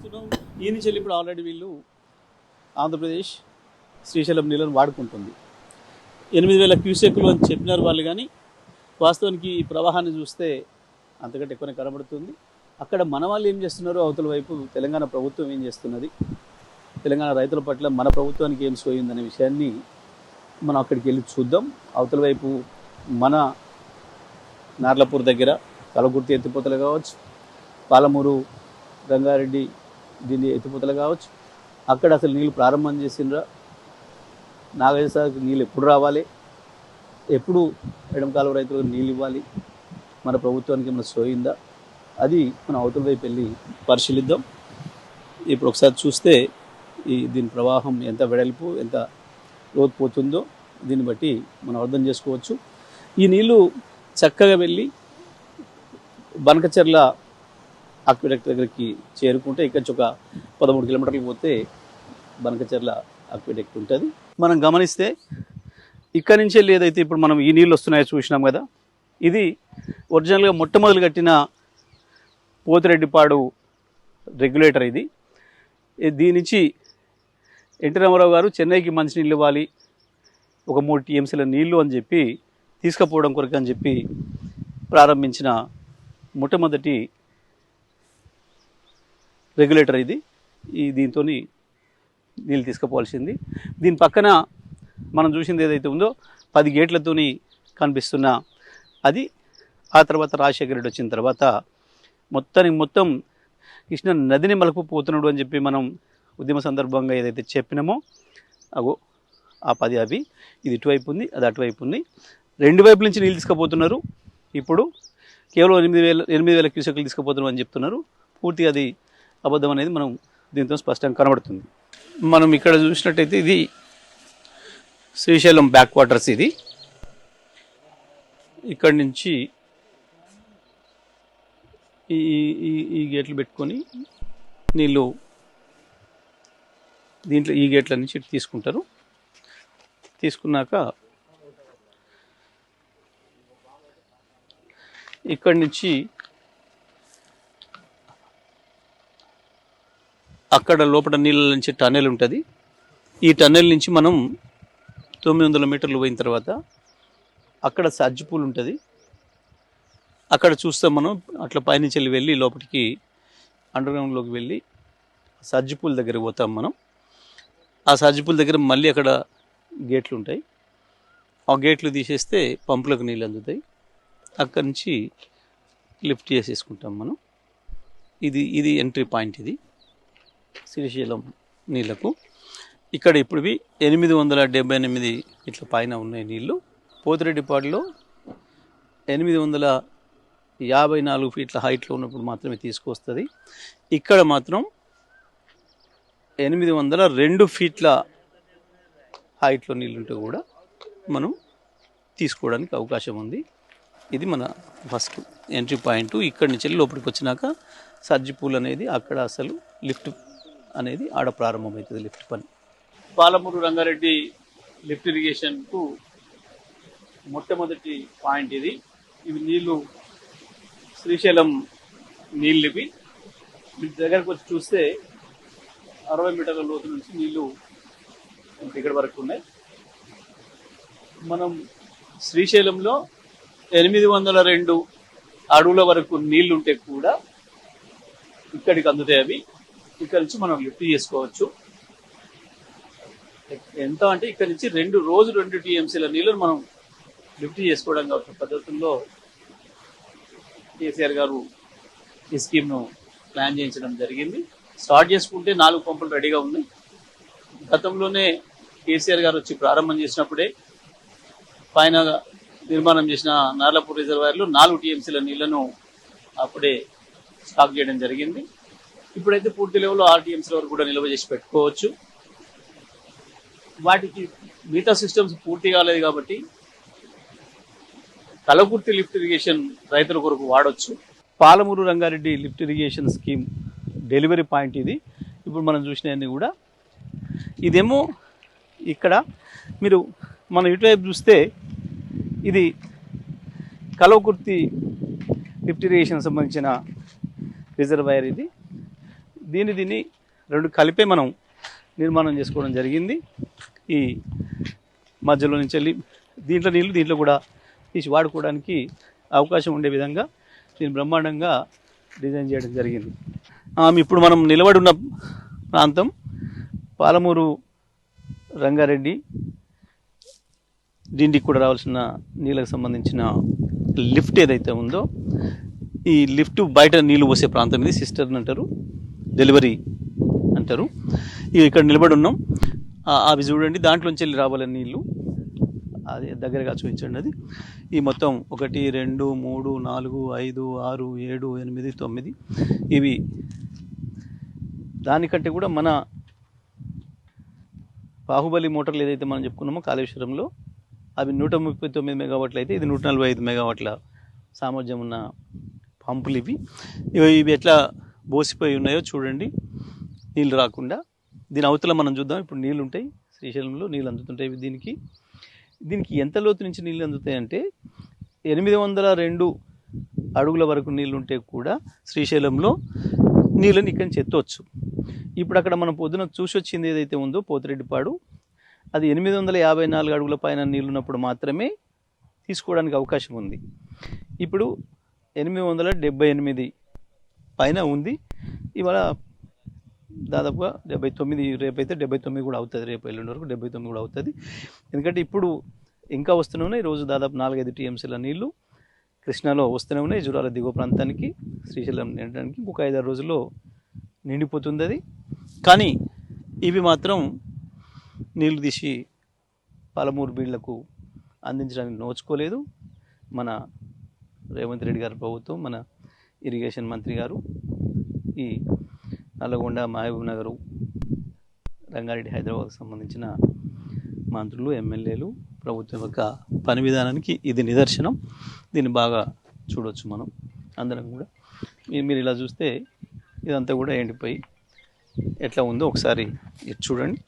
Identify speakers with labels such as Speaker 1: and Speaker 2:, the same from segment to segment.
Speaker 1: చూస్తున్నాం ఈ నుంచి వెళ్ళి ఇప్పుడు ఆల్రెడీ వీళ్ళు ఆంధ్రప్రదేశ్ శ్రీశైలం నీళ్ళను వాడుకుంటుంది. 8,000 క్యూసెక్లు అని చెప్పినారు వాళ్ళు, కానీ వాస్తవానికి ఈ ప్రవాహాన్ని చూస్తే అంతకంటే ఎక్కువనే కనబడుతుంది. అక్కడ మన వాళ్ళు ఏం చేస్తున్నారు, అవతల వైపు తెలంగాణ ప్రభుత్వం ఏం చేస్తున్నది, తెలంగాణ రైతుల పట్ల మన ప్రభుత్వానికి ఏం సోయిందనే విషయాన్ని మనం అక్కడికి వెళ్ళి చూద్దాం. అవతల వైపు మన నార్లపూర్ దగ్గర కలగుర్తి ఎత్తిపోతలు కావచ్చు, పాలమూరు రంగారెడ్డి దీన్ని ఎత్తిపోతలు కావచ్చు, అక్కడ అసలు నీళ్ళు ప్రారంభం చేసిండ్రా, నాగేశ్వరకి నీళ్ళు ఎప్పుడు రావాలి, ఎప్పుడు ఎడమకాలువ రైతులకు నీళ్ళు ఇవ్వాలి, మన ప్రభుత్వానికి ఏమైనా సోయిందా, అది మనం అవతల వైపు వెళ్ళి పరిశీలిద్దాం. ఇప్పుడు ఒకసారి చూస్తే దీని ప్రవాహం ఎంత వెడల్పు ఎంత లోతు పోతుందో దీన్ని బట్టి మనం అర్థం చేసుకోవచ్చు. ఈ నీళ్ళు చక్కగా వెళ్ళి బనకచెర్ల అక్విడక్ట్ దగ్గరికి చేరుకుంటే ఇక్కడ ఒక 13 కిలోమీటర్లు పోతే బనకచెర్ల అక్విడక్ట్ ఉంటుంది. మనం గమనిస్తే ఇక్కడ నుంచి వెళ్ళి ఏదైతే ఇప్పుడు మనం ఈ నీళ్ళు వస్తున్నాయో చూసినాం కదా, ఇది ఒరిజినల్గా మొట్టమొదలు కట్టిన పోతిరెడ్డిపాడు రెగ్యులేటర్. దీని నుంచి ఎన్టీ రామారావు గారు చెన్నైకి మంచినీళ్ళు ఇవ్వాలి, ఒక 3 టీఎంసీల నీళ్లు అని చెప్పి తీసుకుపోవడం కొరకు అని చెప్పి ప్రారంభించిన మొట్టమొదటి రెగ్యులేటర్ ఇది. దీంతో నీళ్ళు తీసుకుపోవాల్సింది. దీని పక్కన మనం చూసింది ఏదైతే ఉందో 10 గేట్లతోని కనిపిస్తున్న అది. ఆ తర్వాత రాజశేఖర రెడ్డి వచ్చిన తర్వాత మొత్తం కృష్ణ నదిని మలుపుపోతున్నాడు అని చెప్పి మనం ఉద్యమ సందర్భంగా ఏదైతే చెప్పినామో అగో ఆ 10 అవి, ఇది ఇటువైపు ఉంది, అది అటువైపు ఉంది. 2 వైపుల నుంచి నీళ్ళు తీసుకుపోతున్నారు. ఇప్పుడు కేవలం 8,000 క్యూసెక్లు తీసుకుపోతున్నాం అని చెప్తున్నారు. పూర్తిగా అది అబద్ధం అనేది మనం దీంతో స్పష్టంగా కనబడుతుంది. మనం ఇక్కడ చూసినట్టయితే ఇది శ్రీశైలం బ్యాక్ వాటర్స్. ఇది ఇక్కడి నుంచి ఈ గేట్లు పెట్టుకొని నీళ్ళు దీంట్లో ఈ గేట్ల నుంచి తీసుకుంటారు. తీసుకున్నాక ఇక్కడి నుంచి అక్కడ లోపల నీళ్ళ నుంచి టన్నెల్ ఉంటుంది. ఈ టన్నెల్ నుంచి మనం 900 మీటర్లు పోయిన తర్వాత అక్కడ సజ్జి పూల్ ఉంటుంది. అక్కడ చూస్తాం మనం అట్లా పైనుంచి వెళ్ళి లోపలికి అండర్గ్రౌండ్లోకి వెళ్ళి సజ్జి పూల్ దగ్గరికి పోతాం మనం. ఆ సజ్జి పూల్ దగ్గర మళ్ళీ అక్కడ గేట్లు ఉంటాయి. ఆ గేట్లు తీసేస్తే పంపులకు నీళ్ళు అందుతాయి. అక్కడి నుంచి లిఫ్ట్ చేసేసుకుంటాం మనం. ఇది ఎంట్రీ పాయింట్. ఇది శ్రీశైలం నీళ్లకు. ఇక్కడ ఇప్పుడు 878 ఇట్లా పైన ఉన్నాయి నీళ్ళు. పోతిరెడ్డిపాడులో 854 ఫీట్ల హైట్లో ఉన్నప్పుడు మాత్రమే తీసుకొస్తుంది. ఇక్కడ మాత్రం 802 ఫీట్ల హైట్లో నీళ్ళుంటే కూడా మనం తీసుకోవడానికి అవకాశం ఉంది. ఇది మన ఫస్ట్ ఎంట్రీ పాయింట్. ఇక్కడి నుంచి లోపలికి వచ్చినాక సజ్జి పూల్ అనేది అక్కడ అసలు లిఫ్ట్ అనేది ఆడ ప్రారంభమవుతుంది, లిఫ్ట్ పని. పాలమూరు రంగారెడ్డి లిఫ్ట్ ఇరిగేషన్కు మొట్టమొదటి పాయింట్ ఇది. ఇవి నీళ్ళు శ్రీశైలం నీళ్ళు. ఇవి మీ దగ్గరకు వచ్చి చూస్తే 60 మీటర్ల లోతు నుంచి నీళ్ళు ఇక్కడ వరకు ఉన్నాయి. మనం శ్రీశైలంలో 802 అడుగుల వరకు నీళ్లు ఉంటే కూడా ఇక్కడికి అందుతాయి. అవి ఇక్కడ నుంచి మనం లిఫ్ట్ చేసుకోవచ్చు. ఎంత అంటే ఇక్కడ నుంచి 2 టీఎంసీల నీళ్ళను మనం లిఫ్ట్ చేసుకోవడం కావచ్చు పద్ధతుల్లో కేసీఆర్ గారు ఈ స్కీమ్ను ప్లాన్ చేయించడం జరిగింది. స్టార్ట్ చేసుకుంటే 4 పంపులు రెడీగా ఉన్నాయి. గతంలోనే కేసీఆర్ గారు వచ్చి ప్రారంభం చేసినప్పుడే పైన నిర్మాణం చేసిన నార్లపూర్ రిజర్వాయర్లో 4 టీఎంసీల నీళ్లను అప్పుడే స్టాక్ చేయడం జరిగింది. ఇప్పుడైతే పూర్తి లెవెల్లో 6 టీఎంసీల వరకు కూడా నిల్వ చేసి పెట్టుకోవచ్చు. వాటికి మిగతా సిస్టమ్స్ పూర్తి కాలేదు కాబట్టి కలకుర్తి లిఫ్ట్ ఇరిగేషన్ రైతుల కొరకు వాడవచ్చు. Palamuru Rangareddy lift irrigation scheme delivery point ఇది. ఇప్పుడు మనం చూసినవన్నీ కూడా ఇదేమో ఇక్కడ మీరు మనం ఇటువైపు చూస్తే ఇది కలవకుర్తి లిఫ్ట్ ఇరిగేషన్ సంబంధించిన రిజర్వాయర్. ఇది దీన్ని రెండు కలిపే మనం నిర్మాణం చేసుకోవడం జరిగింది. ఈ మధ్యలో నుంచి వెళ్ళి దీంట్లో కూడా తీసి వాడుకోవడానికి అవకాశం ఉండే విధంగా దీన్ని బ్రహ్మాండంగా డిజైన్ చేయడం జరిగింది. ఇప్పుడు మనం నిలబడి ఉన్న ప్రాంతం పాలమూరు రంగారెడ్డి డిండికి కూడా రావాల్సిన నీళ్ళకు సంబంధించిన లిఫ్ట్ ఏదైతే ఉందో ఈ లిఫ్ట్ బయట నీళ్లు పోసే ప్రాంతం ఇది సిస్టర్న్ అంటారు, డెలివరీ అంటారు. ఇక్కడ నిలబడి ఉన్నాం. అవి చూడండి, దాంట్లోంచి వెళ్ళి రావాలని నీళ్ళు అది దగ్గరగా చూపించండి. అది ఈ మొత్తం 1 2 3 4 5 6 7 8 9 ఇవి దానికంటే కూడా మన బాహుబలి మోటార్లు ఏదైతే మనం చెప్పుకున్నామో కాళేశ్వరంలో అవి 139 మెగావాట్లు అయితే ఇది 145 మెగావాట్ల సామర్థ్యం ఉన్న పంపులు ఇవి ఎట్లా బోసిపోయి ఉన్నాయో చూడండి, నీళ్ళు రాకుండా. దీని అవతల మనం చూద్దాం. ఇప్పుడు నీళ్ళు ఉంటాయి, శ్రీశైలంలో నీళ్ళు అందుతుంటాయి. దీనికి ఎంత లోతు నుంచి నీళ్ళు అందుతాయంటే 802 అడుగుల వరకు నీళ్ళు ఉంటే కూడా శ్రీశైలంలో నీళ్ళని ఇక్కడి నుంచి ఎత్తవచ్చు. ఇప్పుడు అక్కడ మనం పొద్దున చూసి వచ్చింది ఏదైతే ఉందో పోతిరెడ్డిపాడు, అది 854 అడుగుల పైన నీళ్ళున్నప్పుడు మాత్రమే తీసుకోవడానికి అవకాశం ఉంది. ఇప్పుడు 878 పైన ఉంది. ఇవాళ దాదాపుగా 79, రేపైతే 79 కూడా అవుతుంది, రేపు ఎల్లుండి వరకు 79 కూడా అవుతుంది. ఎందుకంటే ఇప్పుడు ఇంకా వస్తూనే ఉన్నాయి. రోజు దాదాపు 4-5 టీఎంసీల నీళ్లు కృష్ణాలో వస్తూనే ఉన్నాయి. జూరాల దిగువ ప్రాంతానికి శ్రీశైలం నిండడానికి ఇంకొక 5-6 రోజుల్లో నిండిపోతుంది అది. కానీ ఇవి మాత్రం నీళ్లు తీసి పాలమూరు బీళ్లకు అందించడానికి నోచుకోలేదు. మన రేవంత్ రెడ్డి గారి ప్రభుత్వం, మన ఇరిగేషన్ మంత్రి గారు ఈ నల్లగొండ, మహబూబ్ నగర్, రంగారెడ్డి, హైదరాబాద్కు సంబంధించిన మంత్రులు, ఎమ్మెల్యేలు, ప్రభుత్వం యొక్క పని విధానానికి ఇది నిదర్శనం. దీన్ని బాగా చూడవచ్చు మనం అందరం కూడా. మీరు ఇలా చూస్తే ఇదంతా కూడా ఎండిపోయి ఎట్లా ఉందో ఒకసారి చూడండి.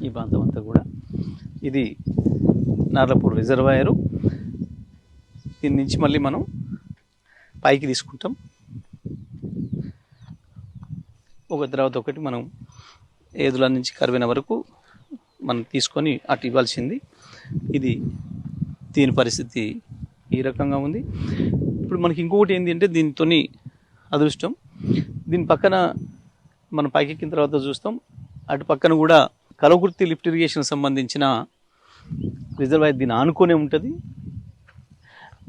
Speaker 1: ఈ ప్రాంతం అంతా కూడా ఇది నార్లపూర్ రిజర్వాయరు. దీని నుంచి మళ్ళీ మనం పైకి తీసుకుంటాం, ఒక తర్వాత ఒకటి మనం ఏదుల నుంచి కరివెన వరకు మనం తీసుకొని అటు ఇవ్వాల్సింది. దీని పరిస్థితి ఈ రకంగా ఉంది. ఇప్పుడు మనకి ఇంకొకటి ఏంటి అంటే దీంతో అదృష్టం, దీని పక్కన మనం పైకి ఎక్కిన తర్వాత చూస్తాం, అటు పక్కన కూడా కలవకుర్తి లిఫ్ట్ ఇరిగేషన్ సంబంధించిన రిజర్వాయర్ దీన్ని ఆనుకొనే ఉంటుంది.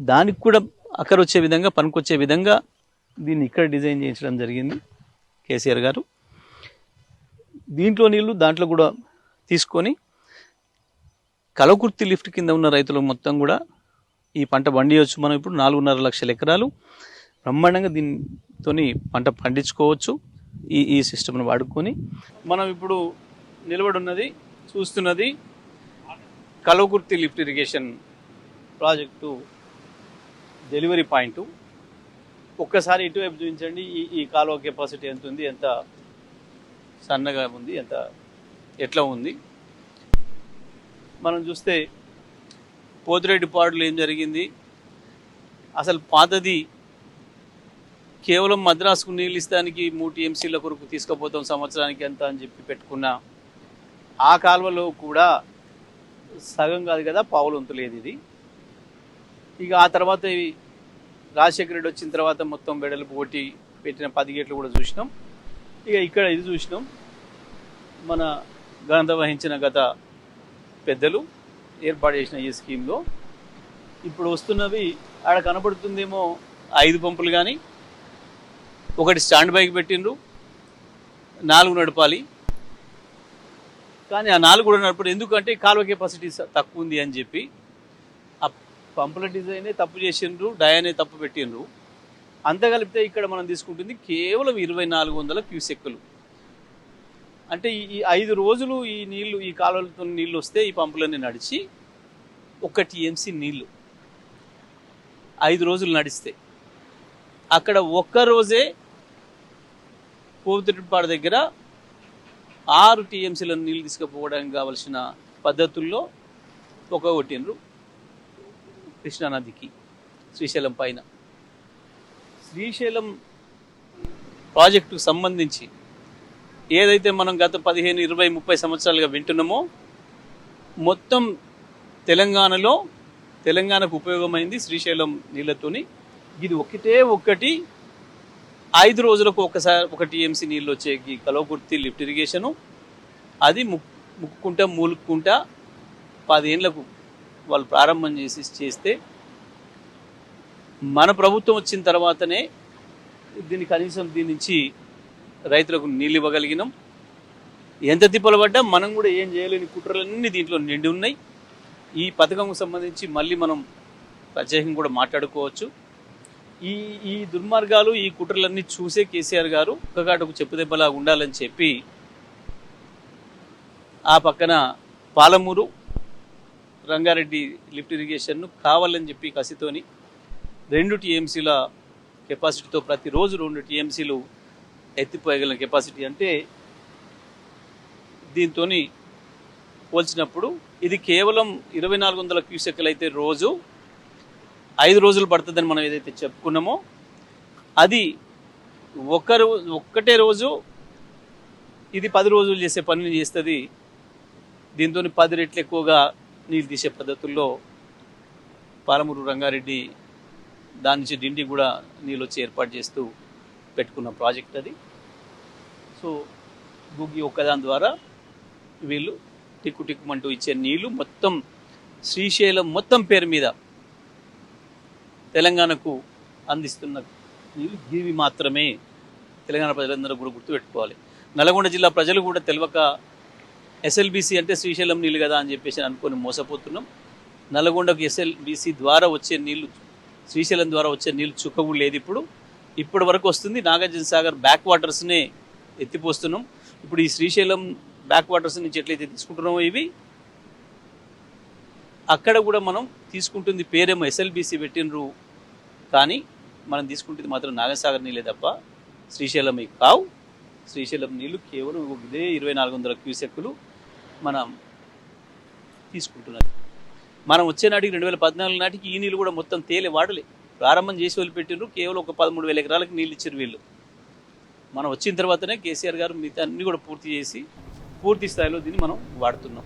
Speaker 1: దానికి కూడా అక్కడ వచ్చే విధంగా, పనికొచ్చే విధంగా దీన్ని ఇక్కడ డిజైన్ చేయించడం జరిగింది కేసీఆర్ గారు. దీంట్లో నీళ్ళు దాంట్లో కూడా తీసుకొని కలవకుర్తి లిఫ్ట్ కింద ఉన్న రైతులు మొత్తం కూడా ఈ పంట పండియవచ్చు. మనం ఇప్పుడు 4.5 లక్షల ఎకరాలు బ్రహ్మాండంగా దీంతో పంట పండించుకోవచ్చు. ఈ సిస్టమ్ను వాడుకొని మనం ఇప్పుడు నిలబడి ఉన్నది, చూస్తున్నది Kalwakurthy lift irrigation project delivery point. ఒక్కసారి ఇటువైపు చూపించండి. ఈ కాలువ కెపాసిటీ ఎంత ఉంది, ఎంత సన్నగా ఉంది, ఎట్లా ఉంది. మనం చూస్తే పోతిరెడ్డిపాడులో ఏం జరిగింది, అసలు పాతది కేవలం మద్రాసుకు నీళ్ళు ఇస్తానికి 3 టీఎంసీల కొరకు తీసుకుపోతాం సంవత్సరానికి ఎంత అని చెప్పి పెట్టుకున్న ఆ కాలువలో కూడా సగం కాదు కదా, పావులు వంతులేదు ఇది. ఇక ఆ తర్వాత ఇవి రాజశేఖర రెడ్డి వచ్చిన తర్వాత మొత్తం బెడలు కొట్టి పెట్టిన 10 గేట్లు కూడా చూసినాం. ఇక ఇక్కడ ఇది చూసినాం. మన ఘనత వహించిన గత పెద్దలు ఏర్పాటు చేసిన ఈ స్కీమ్లో ఇప్పుడు వస్తున్నవి ఆడ కనబడుతుందేమో 5 పంపులు, కానీ ఒకటి స్టాండ్ బైకి పెట్టిండ్రు, 4 నడపాలి. కానీ ఆ 4 కూడా నడపడు. ఎందుకంటే కాలువ కెపాసిటీ తక్కువ ఉంది అని చెప్పి ఆ పంపుల డిజైనే తప్పు చేసిండ్రు, డయానే తప్పు పెట్టిండ్రు. అంత కలిపితే ఇక్కడ మనం తీసుకుంటుంది కేవలం 2400 క్యూసెక్కులు. అంటే ఈ 5 రోజులు ఈ కాలువలతో నీళ్ళు వస్తే ఈ పంపులన్నీ నడిచి 1 టీఎంసీ నీళ్ళు 5 రోజులు నడిస్తే అక్కడ ఒక్కరోజే పోతిరెడ్డిపాడు దగ్గర 6 టీఎంసీల నీళ్ళు తీసుకుపోవడానికి కావలసిన పద్ధతుల్లో కొట్టిండ్రు కృష్ణానదికి శ్రీశైలం పైన. శ్రీశైలం ప్రాజెక్టుకు సంబంధించి ఏదైతే మనం గత 15, 20, 30 సంవత్సరాలుగా వింటున్నామో మొత్తం తెలంగాణకు ఉపయోగమైంది శ్రీశైలం నీళ్ళతోని. ఇది ఒకటి 5 రోజులకు ఒక టీఎంసీ నీళ్ళు వచ్చే ఈ కల్వకుర్తి లిఫ్ట్ ఇరిగేషను, అది మూలుక్కుంటా 10 ఏళ్లకు వాళ్ళు ప్రారంభం చేస్తే మన ప్రభుత్వం వచ్చిన తర్వాతనే కనీసం దీని నుంచి రైతులకు నీళ్ళు ఇవ్వగలిగినాం. ఎంత తిప్పలు పడ్డా మనం కూడా ఏం చేయలేని కుట్రలన్నీ దీంట్లో నిండి ఉన్నాయి. ఈ పథకంకు సంబంధించి మళ్ళీ మనం ప్రత్యేకంగా కూడా మాట్లాడుకోవచ్చు. ఈ దుర్మార్గాలు, ఈ కుట్రలన్నీ చూసే కేసీఆర్ గారు ఒక్కగాటకు చెప్పుదెబ్బలాగా ఉండాలని చెప్పి ఆ పక్కన పాలమూరు రంగారెడ్డి లిఫ్ట్ ఇరిగేషన్ను కావాలని చెప్పి కసితోని 2 టీఎంసీల కెపాసిటీతో ప్రతిరోజు 2 టీఎంసీలు ఎత్తిపోయగలిగిన కెపాసిటీ. అంటే దీంతో పోల్చినప్పుడు ఇది కేవలం 2400 క్యూసెక్లు అయితే రోజు 5 రోజులు పడుతుందని మనం ఏదైతే చెప్పుకున్నామో అది ఒక్కటే రోజు ఇది 10 రోజులు చేసే పనిని చేస్తుంది. దీంతో 10 రెట్లు ఎక్కువగా నీళ్ళు తీసే పద్ధతుల్లో పాలమూరు రంగారెడ్డి దాని నుంచి డిండి కూడా నీళ్ళు వచ్చి ఏర్పాటు చేస్తూ పెట్టుకున్న ప్రాజెక్ట్ అది. సో గుగ్గి ఒక్కదాని ద్వారా వీళ్ళు టిక్కుమంటూ ఇచ్చే నీళ్లు మొత్తం శ్రీశైలం మొత్తం పేరు మీద తెలంగాణకు అందిస్తున్న నీళ్ళు గివి మాత్రమే. తెలంగాణ ప్రజలందరూ కూడా గుర్తుపెట్టుకోవాలి. నల్గొండ జిల్లా ప్రజలు కూడా తెలియక ఎస్ఎల్బీసీ అంటే శ్రీశైలం నీళ్ళు కదా అని చెప్పేసి అనుకొని మోసపోతున్నాం. నల్గొండకు ఎస్ఎల్బీసీ ద్వారా వచ్చే నీళ్లు, శ్రీశైలం ద్వారా వచ్చే నీళ్ళు చుక్క కూడా లేదు. ఇప్పటి వరకు వస్తుంది. నాగార్జున సాగర్ బ్యాక్ వాటర్స్నే ఎత్తిపోస్తున్నాం. ఇప్పుడు ఈ శ్రీశైలం బ్యాక్ వాటర్స్ నుంచి ఎట్లయితే తీసుకుంటున్నామో ఇవి అక్కడ కూడా మనం తీసుకుంటుంది పేరేమో ఎస్ఎల్బీసీ పెట్టినరు, కానీ మనం తీసుకుంటుంది మాత్రం నాగసాగర్ నీళ్ళే తప్ప శ్రీశైలం కావు. శ్రీశైలం నీళ్ళు కేవలం ఇదే 2400 క్యూసెక్కులు మనం తీసుకుంటున్నది. మనం వచ్చే నాటికి 2014 నాటికి ఈ నీళ్ళు కూడా మొత్తం తేలే వాడలే, ప్రారంభం చేసి వదిలిపెట్టినారు. కేవలం ఒక 13,000 ఎకరాలకు నీళ్ళు ఇచ్చారు వీళ్ళు. మనం వచ్చిన తర్వాతనే కేసీఆర్ గారు మిగతా అన్ని కూడా పూర్తి స్థాయిలో దీన్ని మనం వాడుతున్నాం.